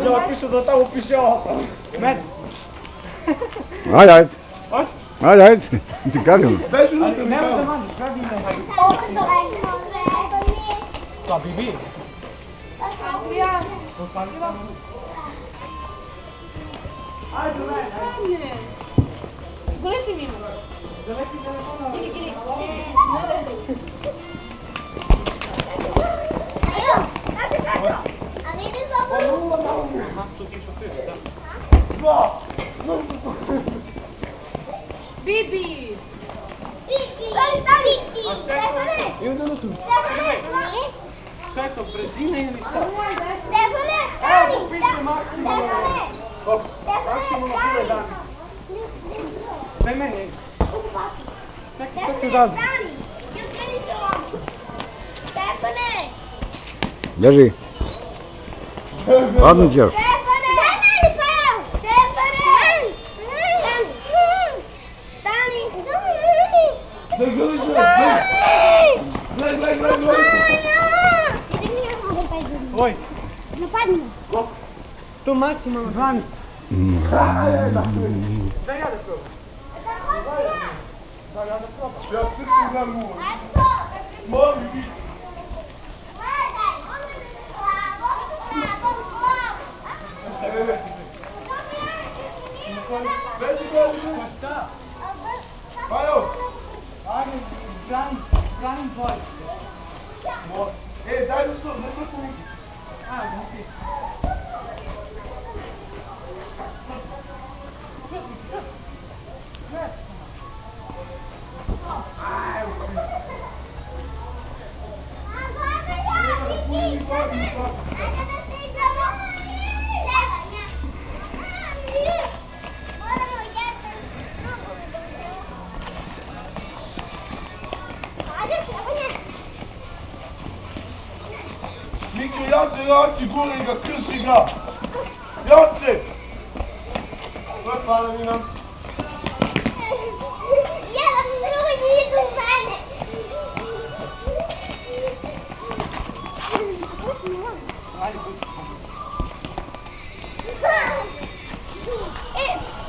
Já pišu do tamo pišao. Med. Ajde. Ajde. Ti kažem. Nema da mani, krabi me. Šta bibi? Ajde, ajde. Goleti mi. Zaleti telefona. Giri. Bibi! Io non lo so. Aspetta, presina io mi sto. Ho visto Massimo. Massimo non pure Dani. Dai me. Drži. Ladno ćeš. Oi. Tu Massimo, Dani. Dai adesso. Dai adesso. Ja stisnem ga mu. Mami. Šta? Pajo! Ajde, branim dvojice. Daj da što, ne što mi. Ajde, ti. Miki, jaci, guri ga, krši ga! Jaci! Sve hvala mi nam.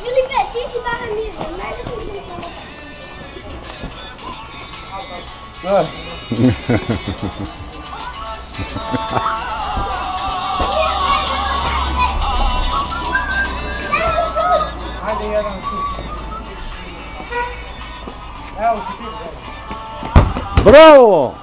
Filipe, ti si para mim, Ajde, jedan tu. Evo ti. Bravo!